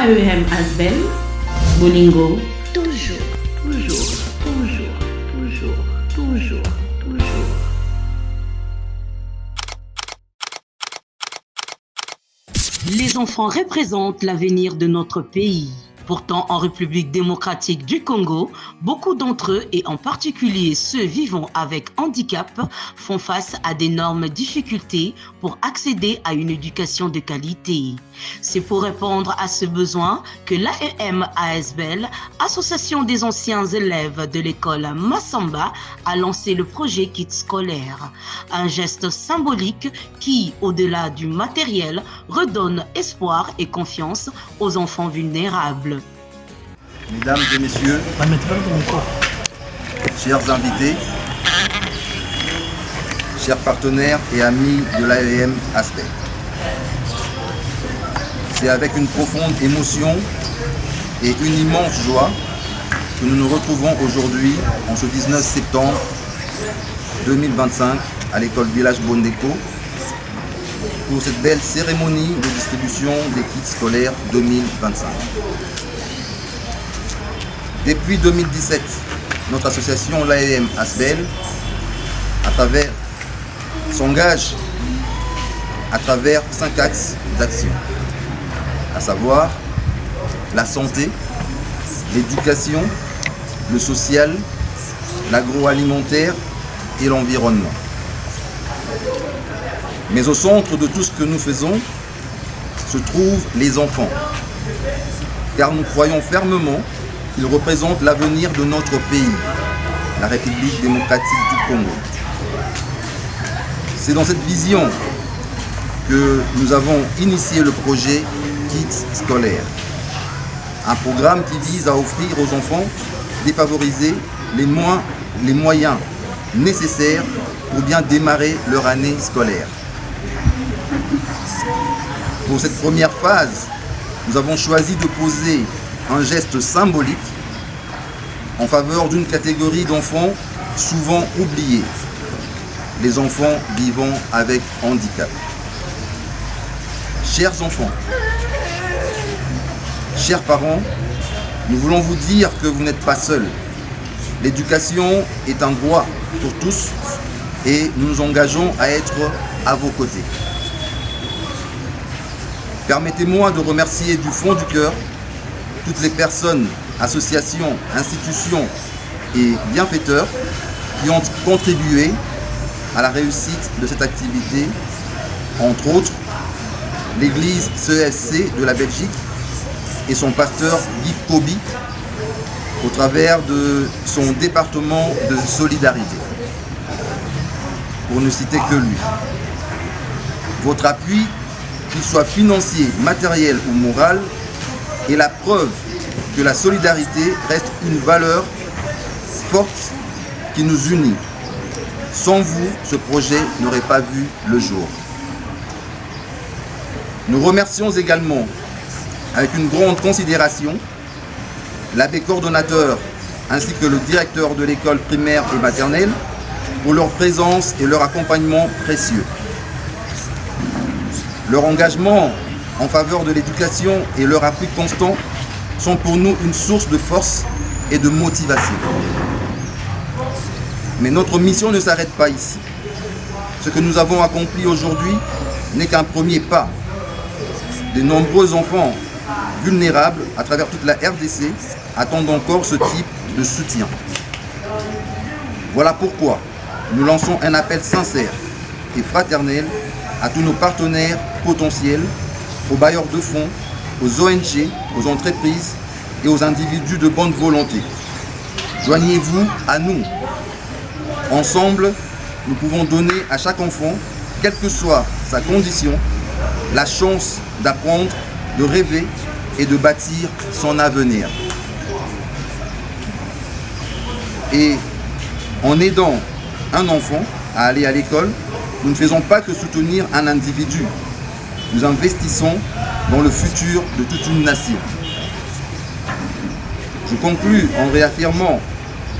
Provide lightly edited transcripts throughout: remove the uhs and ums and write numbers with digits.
l'AEM Asbel, Bolingo, toujours, toujours, toujours, toujours, toujours, toujours. Les enfants représentent l'avenir de notre pays. Pourtant, en République démocratique du Congo, beaucoup d'entre eux, et en particulier ceux vivant avec handicap, font face à d'énormes difficultés pour accéder à une éducation de qualité. C'est pour répondre à ce besoin que l'AEM ASBEL, Association des anciens élèves de l'école Massamba, a lancé le projet Kit scolaire. Un geste symbolique qui, au-delà du matériel, redonne espoir et confiance aux enfants vulnérables. Mesdames et messieurs, chers invités, chers partenaires et amis de l'AEM ASBEL, c'est avec une profonde émotion et une immense joie que nous nous retrouvons aujourd'hui, en ce 19 septembre 2025, à l'école village Bondeko, pour cette belle cérémonie de distribution des kits scolaires 2025. Depuis 2017, notre association l'AEM ASBEL s'engage à travers 5 axes d'action, à savoir la santé, l'éducation, le social, l'agroalimentaire et l'environnement. Mais au centre de tout ce que nous faisons se trouvent les enfants, car nous croyons fermement qu'ils représentent l'avenir de notre pays, la République démocratique du Congo. C'est dans cette vision que nous avons initié le projet Kits scolaire, un programme qui vise à offrir aux enfants défavorisés les moyens nécessaires pour bien démarrer leur année scolaire. Pour cette première phase, nous avons choisi de poser un geste symbolique en faveur d'une catégorie d'enfants souvent oubliés, les enfants vivant avec handicap. Chers enfants, chers parents, nous voulons vous dire que vous n'êtes pas seuls. L'éducation est un droit pour tous et nous nous engageons à être à vos côtés. Permettez-moi de remercier du fond du cœur toutes les personnes, associations, institutions et bienfaiteurs qui ont contribué à la réussite de cette activité, entre autres l'église CESC de la Belgique et son pasteur Guy Kobi au travers de son département de solidarité, pour ne citer que lui. Votre appui, qu'il soit financier, matériel ou moral, est la preuve que la solidarité reste une valeur forte qui nous unit. Sans vous, ce projet n'aurait pas vu le jour. Nous remercions également, avec une grande considération, l'abbé coordonnateur ainsi que le directeur de l'école primaire et maternelle pour leur présence et leur accompagnement précieux. Leur engagement en faveur de l'éducation et leur appui constant sont pour nous une source de force et de motivation. Mais notre mission ne s'arrête pas ici. Ce que nous avons accompli aujourd'hui n'est qu'un premier pas. De nombreux enfants vulnérables à travers toute la RDC attendent encore ce type de soutien. Voilà pourquoi nous lançons un appel sincère et fraternel à tous nos partenaires potentiels, aux bailleurs de fonds, aux ONG, aux entreprises et aux individus de bonne volonté. Joignez-vous à nous. Ensemble, nous pouvons donner à chaque enfant, quelle que soit sa condition, la chance d'apprendre, de rêver et de bâtir son avenir. Et en aidant un enfant à aller à l'école, nous ne faisons pas que soutenir un individu. Nous investissons dans le futur de toute une nation. Je conclus en réaffirmant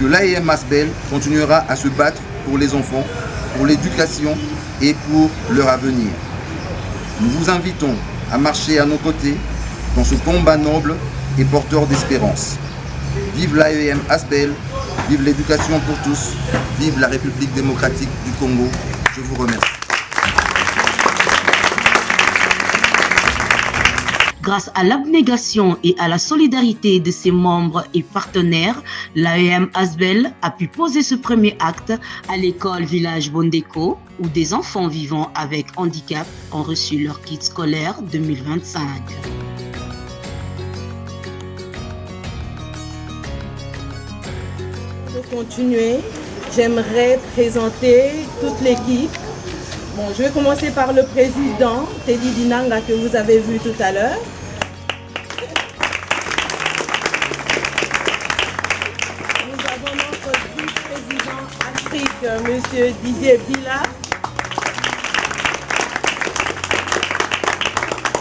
que l'AEM ASBEL continuera à se battre pour les enfants, pour l'éducation et pour leur avenir. Nous vous invitons à marcher à nos côtés dans ce combat noble et porteur d'espérance. Vive l'AEM ASBEL, vive l'éducation pour tous, vive la République démocratique du Congo. Je vous remercie. Grâce à l'abnégation et à la solidarité de ses membres et partenaires, l'AEM ASBEL a pu poser ce premier acte à l'école Village Bondeko, où des enfants vivant avec handicap ont reçu leur kit scolaire 2025. Pour continuer, j'aimerais présenter toute l'équipe. Bon, je vais commencer par le président, Teddy Dinanga, que vous avez vu tout à l'heure. Nous avons notre vice-président Afrique, M. Didier Bila.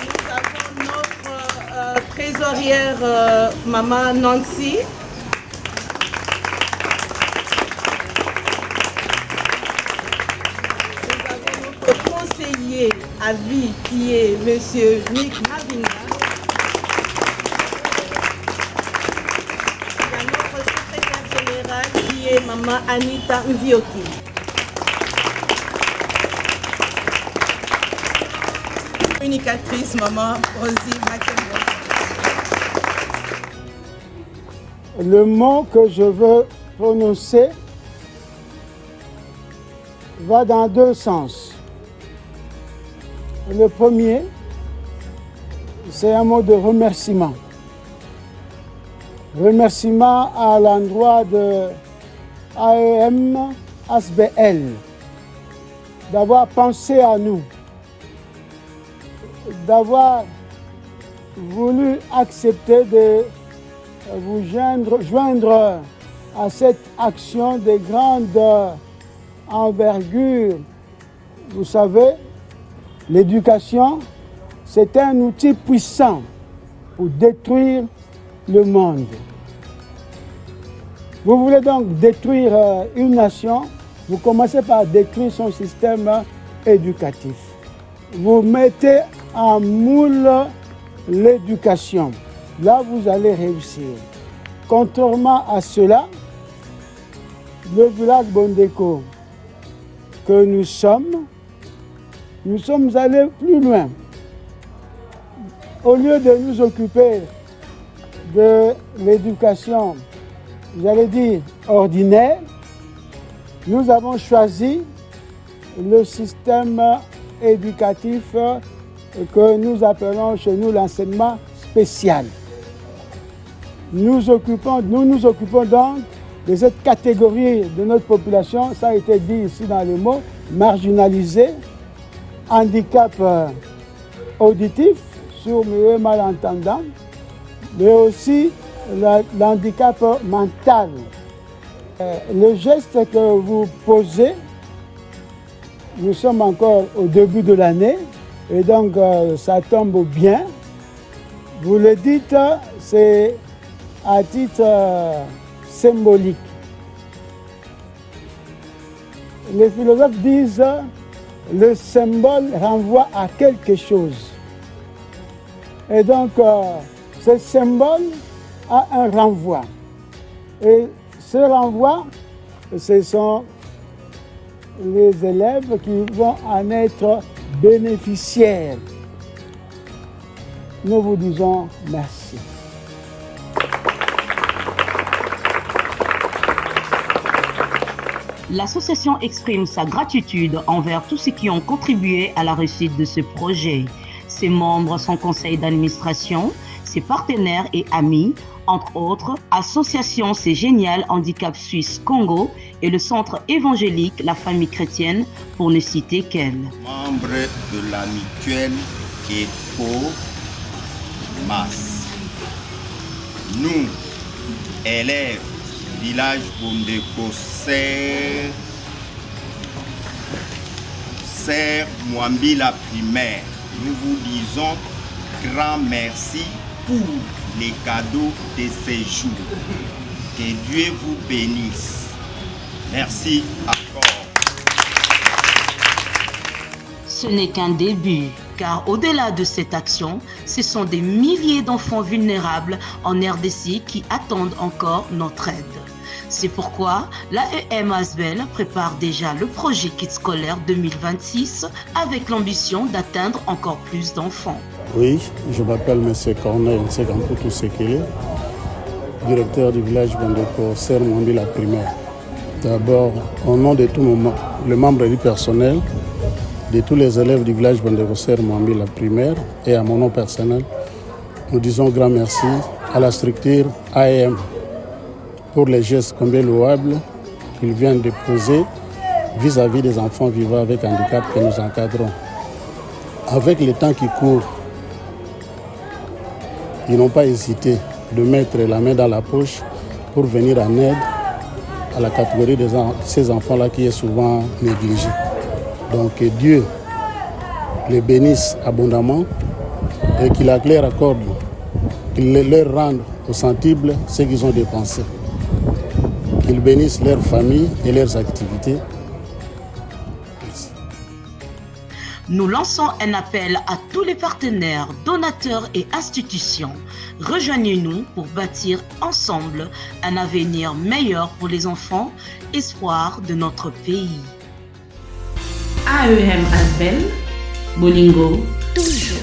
Nous avons notre trésorière, Maman Nancy. Conseiller à vie qui est M. Nick Mavinga. Il y a notre secrétaire général qui est Maman Anita Ndioki. Communicatrice Maman Rosie Makembo. Le mot que je veux prononcer va dans deux sens. Le premier, c'est un mot de remerciement. Remerciement à l'endroit de AEM ASBEL d'avoir pensé à nous, d'avoir voulu accepter de vous joindre à cette action de grande envergure. Vous savez, l'éducation, c'est un outil puissant pour détruire le monde. Vous voulez donc détruire une nation, vous commencez par détruire son système éducatif. Vous mettez en moule l'éducation. Là, vous allez réussir. Contrairement à cela, le village Bondeko que nous sommes allés plus loin. Au lieu de nous occuper de l'éducation, j'allais dire ordinaire, nous avons choisi le système éducatif que nous appelons chez nous l'enseignement spécial. Nous nous occupons donc de cette catégorie de notre population, ça a été dit ici dans les mots, marginalisée, handicap auditif, sourd, muet, malentendant, mais aussi l'handicap mental. Le geste que vous posez, nous sommes encore au début de l'année et donc ça tombe bien. Vous le dites, c'est à titre symbolique. Les philosophes disent le symbole renvoie à quelque chose. Et donc, ce symbole a un renvoi. Et ce renvoi, ce sont les élèves qui vont en être bénéficiaires. Nous vous disons merci. L'association exprime sa gratitude envers tous ceux qui ont contribué à la réussite de ce projet. Ses membres, son conseil d'administration, ses partenaires et amis, entre autres, Association C'est Génial Handicap Suisse Congo et le Centre évangélique La Famille Chrétienne, pour ne citer qu'elle. Membre de la mutuelle EPO MAS. Nous, élèves, village Bondeko Serre Mwambila primaire, nous vous disons grand merci pour les cadeaux de ces jours. Que Dieu vous bénisse. Merci encore. Ce n'est qu'un début. Car au-delà de cette action, ce sont des milliers d'enfants vulnérables en RDC qui attendent encore notre aide. C'est pourquoi l'AEM Asbel prépare déjà le projet Kit scolaire 2026 avec l'ambition d'atteindre encore plus d'enfants. Oui, je m'appelle M. Corneille Nsekamputu Sekele, directeur du village Bandeko Serre-Mwambi la primaire. D'abord, au nom de tout le membre du personnel, de tous les élèves du village Bandeko Serre-Mwambi la primaire et à mon nom personnel, nous disons grand merci à la structure AEM pour les gestes combien louables qu'il vient de poser vis-à-vis des enfants vivant avec handicap que nous encadrons. Avec le temps qui court, ils n'ont pas hésité de mettre la main dans la poche pour venir en aide à la catégorie de ces enfants-là qui est souvent négligée. Donc que Dieu les bénisse abondamment et qu'il leur accorde, qu'il leur rende au centuple ce qu'ils ont dépensé. Qu'il bénisse leurs familles et leurs activités. Nous lançons un appel à tous les partenaires, donateurs et institutions. Rejoignez-nous pour bâtir ensemble un avenir meilleur pour les enfants, espoir de notre pays. AEM Asbel, Bolingo, toujours.